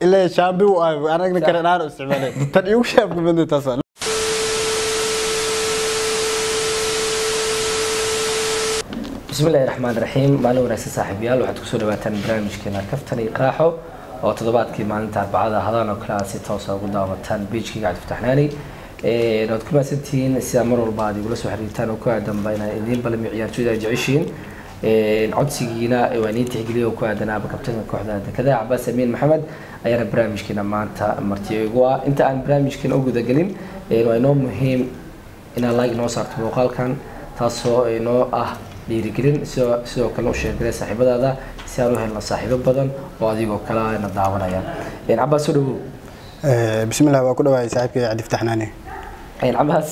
إلا شامبو أنا أقدر كرر نار استعماله تريوك شاب من تصل بسم الله الرحمن الرحيم مالو وناسي صاحبيال waxaad ku soo dhawaataan barnaamijkeena kaftan iyo qaaxo oo toddobaadkii maalinta arbacada hadaan oo kala si toos ah ugu daawataan page-kiga Cabdi Fataxnaani dood ku maasantiin si mar walba aad igula soo xiriirtaan oo ku aadan bayna idin balmi ciyaartooyda jeceshiin codsigiina waa intii tixgeliyo ku aadanaba kabtanka kooxda Dekada Cabbaas Amiin Maxamed ayana barnaamijkeena maanta martii ugu ah inta aan barnaamijkeena ugu gudagelin waa inoo muhiim in like noo saarto muuqaalkan taasoo inoo ah dhiirigelin sidoo kale u sheegay saaxiibadaada si aan u helno saaxiibo badan oo adigoo kala na daawanaya Cabbaas soo dhawow bismillaah waa ku dhawaay saaxiibkay Cabdi Fataxnaani Cabbaas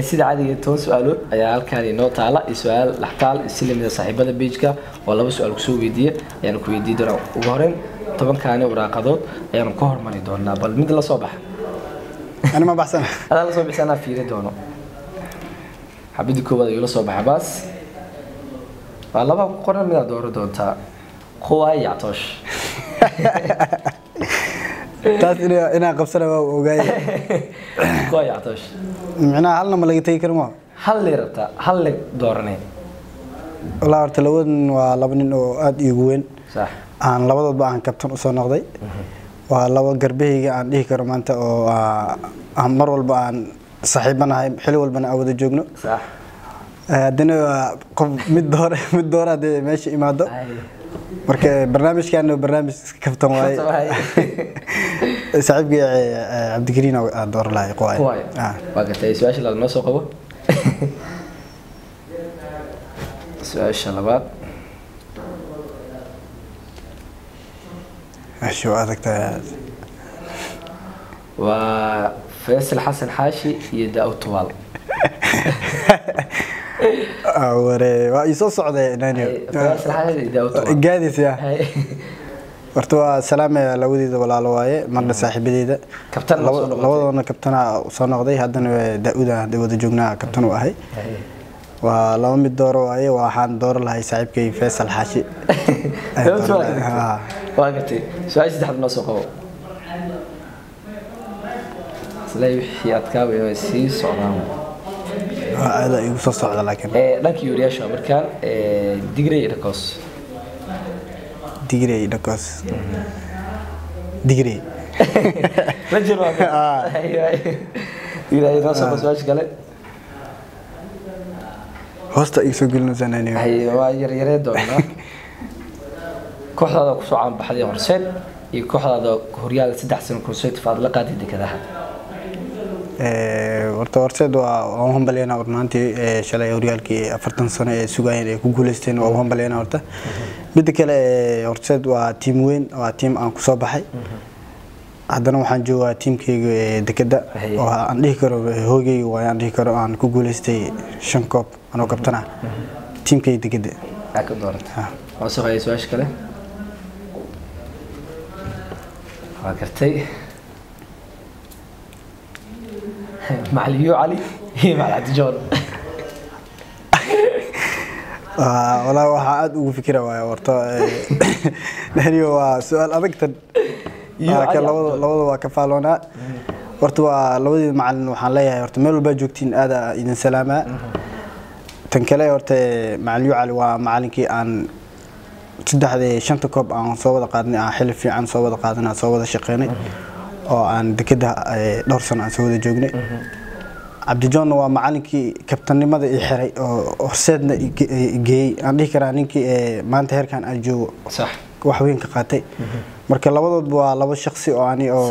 sida caadiga toos su'aalood ayaa halkaan inoo taala su'aal laxtaal islimida saaxiibada page-ka oo laba su'aal ku soo weydiiyay ayaan ku weydiin doonaa ugu horeen 10 kaani waraaqadood ayaan ku hormari doonaa bal mid la soo bax أنا ما بحسن أنا لا soo bixina fiiri doono xabidi koowaad iyo la soo bax Cabbaas laba qoran mid door doonta quway yactoosh taas ina qabsana waa ogaay quway yactoosh macna halna ma laga tagi karmo hal leerta hal leg dooranay walaa horta labadan waa laba nin oo aad iigu weyn sax aan labadoodba aan kabtan u soo noqday waa laba garbahayga aan dhihi karo maanta oo aan mar walba aan saaxiibanahay xilli walbana awada joogno sax hadana qof mid doora meesha imaado marka barnaamijkan waa barnaamij kaftan waay saaxiibkii Cabdi Kariin aan door lahay qoay waa gatay su'aasha la noo soo qabo su'aasha labaad شو أذكر وفيصل حسن حاشي يداو طوال وري ويسوع صعدة نانيو فيصل حاشي يداو طوال قادس يا ورتوا سلامة لودي ذا ولا لواي مرة صاحبي ذا كابتن لو أنا كابتنا صنع ذي هذا داود جوجنا كابتن وهاي ولو مد دور وهاي وحان دور لهاي صاحب كي فيصل حاشي واقتي سؤال سدح النص قو سلاي حياتك ويسي صعدان هذا يوصل صعد لكن لك يوريا شو مركان ديجري دكوس ديجري رجل واحد ايوه الى نص سؤال قال هوستا يسوقلنا زناني ايوه يريد دونا kooxda ku soo caan baxday horseed iyo kooxda Horyaalka 3 sano ku soo tifaad la qaaday Dekadaha horta horseed waa hambalyeena warnaantii shalay Horyaalkii 40 sano ee sugayeen ay ku guuleysteen waa hambalyeena horta mid kale horseed waa team weyn waa team aan ku soo baxay haddana waxaan joogaa teamkayga Dekada oo aan dhihi karo hoogay waan dhihi karo aan ku guuleystay 5 koob anoo kabtana teamkayga Dekada ka doorta oo soo hayay su'aasha kale فكرتي مع اليو علي هي مع العدجون والله waxaad ugu fikira waay horta nahriyo waa su'aal adagtan labada waa ka faaloona horta waa labadii macallin waxaan leeyahay horta meel walba joogtiin aad idin salaama tan kale horta macallin cali waa macallinkii aan saddexdii shanta koob aan soo wada qaadnay aan xil fiican soo wada qaadnay soo wada shaqeynay oo aan Dekada dhowr sano aan soo wada joognay Cabdi John waa macallinkii kabtanimada ii xiray oo horseedna geey aan dhihi karaa ninkii maanta heerkan aan joogo sax wax weyn ka qaatay marka labadood waa laba shakhsi oo ani oo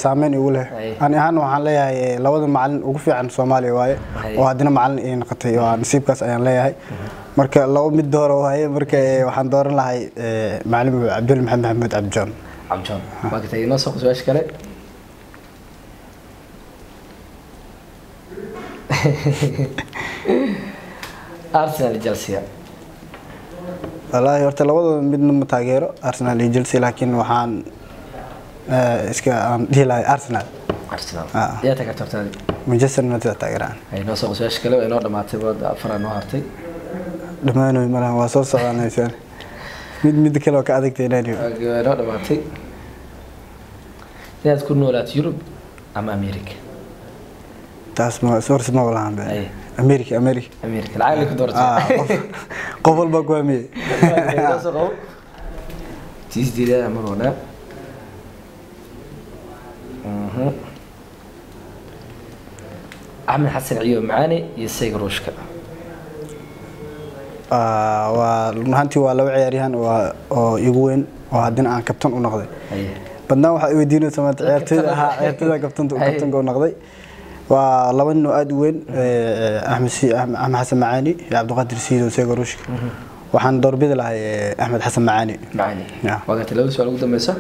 saameyn ugu leh ani ahaan waxaan leeyahay labada macallin ugu fiican Soomaaliya waaye oo hadina macallin ay noqotay oo nasiibkaas ayaan leeyahay marka laba mid door waaye marka waxaan dooran lahay macallin Cabdi Maxamed Cabdi John waqti inoo soo su'aasha kale Arsenal Chelsea والله horta labadooda midna ma taageero Arsenal iyo Chelsea laakiin waxaan iska aan dhihi lahay Arsenal yaa taageertay Manchester United taageeraan ay noo soo su'aasha kale inoo dhamaatay wada afar noo hartay dhamaanay malaha waa soo soconaysaan mid kale oo ka adagtay inaaniyo noo dhamaatay inaad ku noolaato Yurub ama America taas ma source ma walahan ba Ay. America lacag ku doortay qof walba ku amiyay تيجي مرونة أحمد حسن عيوب معاني يسيق روشكا ونهانتي waa laba ciyaaryahan oo igu weyn oo hadina aan kabtan u noqday badna waxa ay diinay samad ciyaartooyda kabtanka u noqday waa laba nin oo aad u weyn Axmed Xasan Macaani iyo Cabdiqaadir Siido Seego Ruushka waxaan doorbidi lahay Axmed Xasan Macaani waqti laba su'aal ugu dambaysa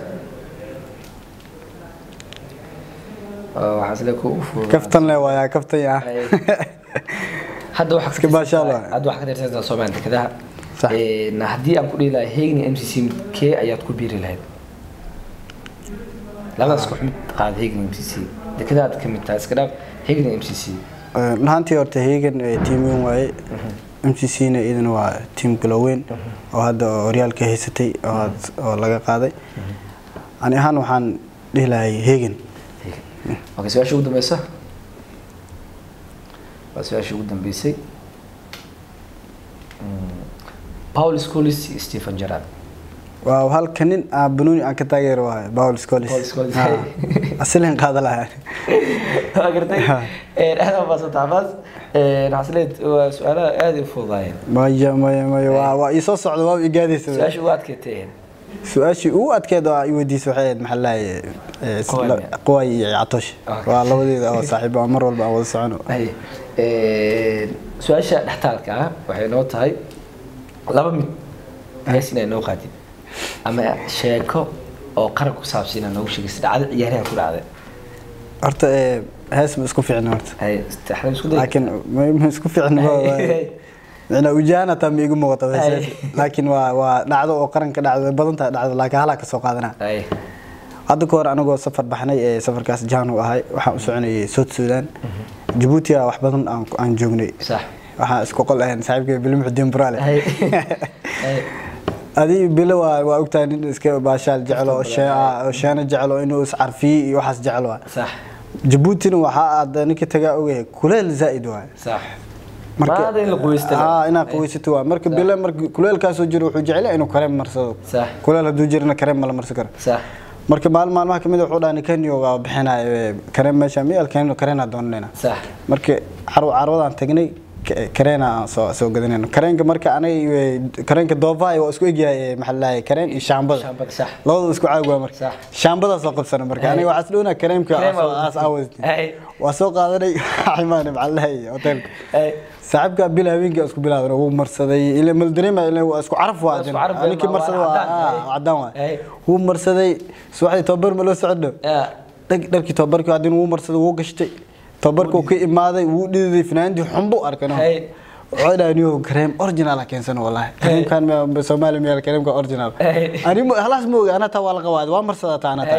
waxaan isla ku kaftan le waa kaftan ya hadda waxa ma sha Allah hadda waxa ka tirsan Soomaaliya kada haddii aan ku dhihi lahay Heegni MCC kee ayaad ku biiri lahayd labadaas ku mid qaad Heegni MCC dekadaad ka mid tahay iska dhaaf Heegni MCC lahantii horta Heegin team weyn waaye MCC na idin waa team galoween oo hadda horyaalka haysatay oo laga qaaday ani ahaan waxaan dhihi lahay Heegin okay su'aasha ugu dambaysa وسؤال قدام بيسي باول سكوليس ستيفن جيرارد وهل كنين بنوني أنك تاجر واحد باول سكوليس أصلين قاعد لها أقدر أنا بس تعبان حصلت سؤال هذه فضايا ما يصص على الواو إيجادي سؤال شو وقت كتير سؤال شو وقت كده يودي سؤال محلي قوي عطش والله ودي صاحبه مرة ولا بعوض صعنو سؤال شيء نحتاجك وحين نوت هاي لما هيسنا نو قادم أما شيءكو أو قرق وصابسينا نو شيء استعاد يعني كل هذا أرت هاس مسكو في عنورت هاي استحنا مسكو لكن ما مسكو في عنورت أنا وجانا تام يقوم مغطى لكن ونعذو قرن كنعذو بدنت نعذو لكن هلا كسوق هذنا هذا كور أنا جو سفر بحني سفر كاس جانو هاي وحسعني سود السودان جيبوتي وحبضن عن جوني صح اسكو قل هن صاحبك بالمحدين برالي هذه بلا وقتان اسك باشال جعلوا شان جعلوا انه اسعر فيه وحس جعلوا صح جيبوتي وحا نك تغا اوغي كليل زائد واي صح ما هذا القويستة انا قويستو marka bila marka kuleelkaas oo jiro wuxuu jecel inuu kareem marsado صح kuleel haduu jirna kareem ma la marsan karo صح marka maalmaha kamid wuxuu dhaani Kenya waa bixinay kareem meesha meel kareena doonayna صح marka carwadaan tagnay kareena soo gadanayna kareenka marka anay kareenka doofay oo isku egyahay maxallahay kareen iyo shaambada صح labadu isku caagwa marka shaambada soo qabsana marka anay waxa isdoona kareemka aas waa soo qaadanay ximaan maxallahay hotelka صاحبك بلاوينك اسكو بلاو هو مرسدي الى ملدريما الى اسكو عرف واجن انا كي مرسد عدان هو مرسدي سوحي توبر ملو سعدو دغدركي توبركي عدين هو مرسد هو غشتي توبركو كي اماداي هو ديدي فناندي حنبو اركنو عيدانيو كريم اوريجينال كانسن والله كريم كان بسومالي ميل كريم اوريجينال انا خلاص مو انا تا ولا قواad waa marsada taana ta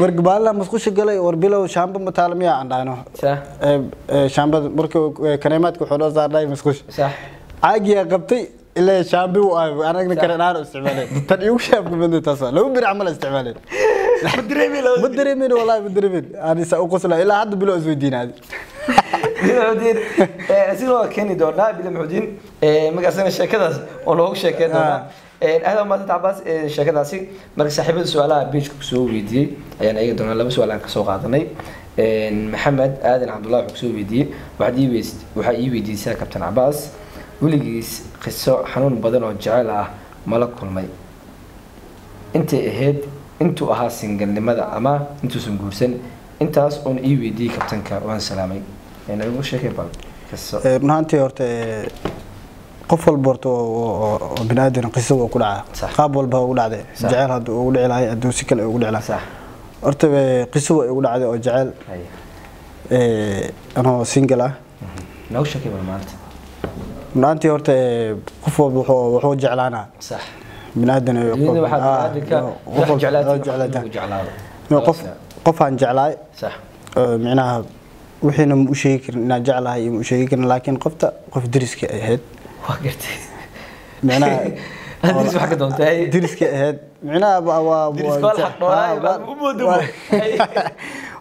wargbaala masqusha galay war bilow shaamba mataalmiya aan dhaano shaamba marka kareemadku wuxuu loo saarnay masqush caagiya qabtay ilaa shaambi uu anagna kareenaan isticmaalay tan igu shaabku mid taas loo bir amal isticmaalay مدرمين والله مدرمين أنا سأقصله إلا حد بلو أزودين بلمحدين سينو كاني دورنا بلمحدين مقاسنا الشركة ولو شركة دورنا أهلا ما تتعباس الشركة سي مركز صاحب السؤال بيش كسو فيديو يعني أي دورنا لبس ولا كسو قاطني محمد آدم عبد الله كسو فيديو وحدي فيديو سا كابتن عباس ولقيس قصة حنون بدن وجعلها ملك كل مي أنت هاد انتو اها سنجل لماذا اما انتو سنجورسن انتاس اون اي وي دي كابتنكا وان سلامي يعني ugu sheekay bal kaso runtii horta qof walba oo binaadin qiso ku dhaca qaab walba ugu dhacday jacayl haduu ugu dhici lahay haduu si kale ugu dhici lahay sax horta qiso ugu dhacday oo jacayl anoo single ah noo sheekay bal maanta runtii horta qof walba wuxuu jeclaanaa sax بنادن قف عن جعلاي صح معناها وحين مشيكر إن جعلها مشيكر لكن قف درس كأهد وقت معناها diris waxa ka doontay diriska ahayd micnaha waa diris wal xaq dhoolay u moodo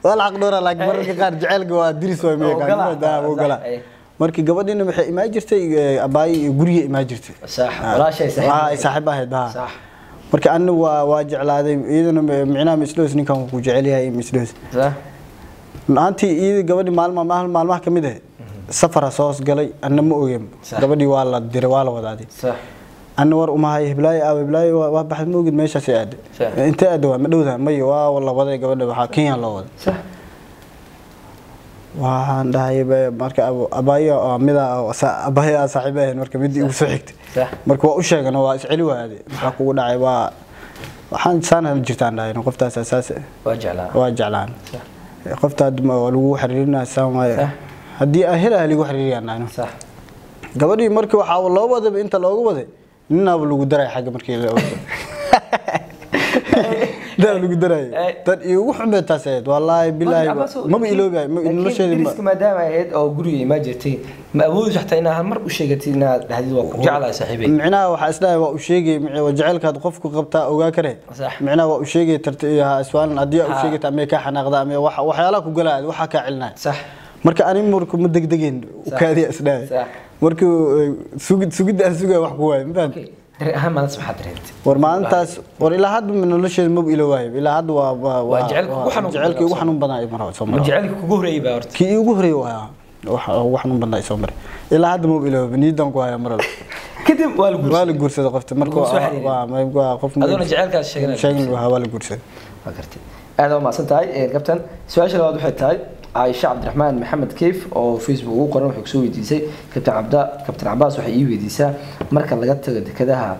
wal xaq dhoolay laakiin mararka qaar jaceelka waa diris waa meeqa oo gala markii gabadhina waxay imaa jirtay abaay guriga imaa jirtay صح walaashay saaxiib ahayd صح marka anu waa jeclaaday iyadana micnaha misloos ninkan ku jecel yahay misloos صح anti iyada gabadhi maalmaha kamid ah safar soo galay anna ma ogeyn gabadhi waa la diray waa la wadaaday صح anna war uma hay heblaay waa baxad ma ogid meesha si aad inta aad waa ma dhowda may waa wala waday gabadha waxa Kenya loo waday صح waxaan dhahay marka abaayo mida abaayo saaxiibeen marka mid ugu soo xigtay marka waa u sheegana waa isceli waade waxa kugu dhacay waa waxaan saanaha jirtaan dhahay qoftaas asaas waa jeclaan qofta lagu xiriirinaa saamay hadii ahela lagu xiriiriyaan صح gabadhii markii waxa loo waday inta loogu waday ninaba lagu daray xagga markii la waday daa lagu daray tan igu xumay taaseed wallahi billahi ma iloobi nolosheeda ma maadaama ahayd oo guriga ma jirtay ma awood xataa inaad mar u sheegatay inaad dhahdid waa ku jeclaa saaxiibay micnaha waxa isdhaay waa u sheegay jaceelkaad qofku qabtaa ogaa kare micnaha waa u sheegay tartiiba aswaan hadii u sheegay ama ka xanaaqda ama waxyaalaha ku galaad waxa ka cilnaa صح marka ani marku ma degdegeen u kaadiya isdhaay markuu sugid aan sugay wax ku waay ma fahantay ahaan ma nasbax dareent war maalintaas war ilaa hadda min nolosheeda ma iloowaay ilaa hadda waa jaceelkii ugu xanuun badan ay maraa Soomaaliya jaceelkii kugu horeeyay baa horta kii ugu horeeyay waa wax xanuun badan ay Soomaaliya ilaa hadda ma iloowaay niidan ku haya maral kadib waa la guursaday qofta marka waa qof adoona jaceelkaas sheegan waa la guursaday waa kartay aad oo maasan tahay kabtan su'aasha labaad waxay tahay عائشة عبد الرحمن محمد كيف أو فيسبوك وقرن وحكسوي ديسي كابتن عباس وحي ديسا مركز لقت كذا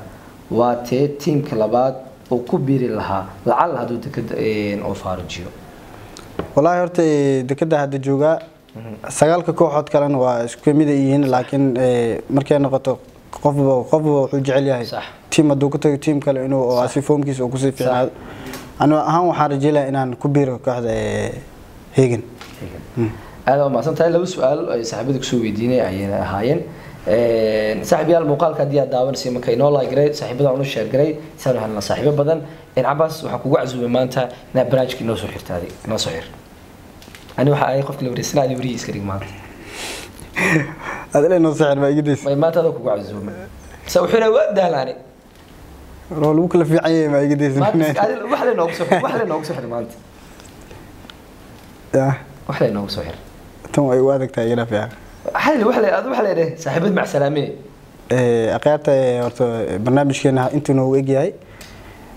واتي تيم كلابات وكبير لها لعل هذا دكد أو فارجيو والله هرتي دكده هذا جوجا سجال كوحد كلام وسكميديين لكن مركز نقطة قف وحجعل ياهي تيم دوكتو تيم كلا إنه أسيفهم كيس وكسيف أنا هم حارجيله إن أنا كبير كهذا هيجن أنا ما صنت لو سؤال صاحبتك سوي ديني عين هاين صاحبي المقال كدي داون سي مكاينو لا غري صاحبدا عنو شير غري سان هلنا صاحبه بدن ان عباس waxa kugu casuubay maanta ina barnaamijkii noo soo xirtaaday noo soo xir ani waxa ay qofka la wareysnaa ay wariis ka dhig maanta adile noo soo xir ma igidis ma maanta kugu casuubay soo xira wadaalaani roolu kala fiican yahay ma igidis wax la noogu soo xir maanta wax la noogu soo xir tan way u adagtahay ina fiican حلو وحلي صاحبت مع سلامي aqaarta horta barnaamijkeena intuu noo eegyahay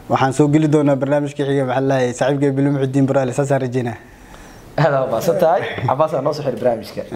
waxaan soo gali doonaa barnaamijkii xiga maxaa la saaxiibkay Bilim Muxudiin Baraale saasaan rajeynaa hada waa sabtaay Abbas noo soo xir barnaamijka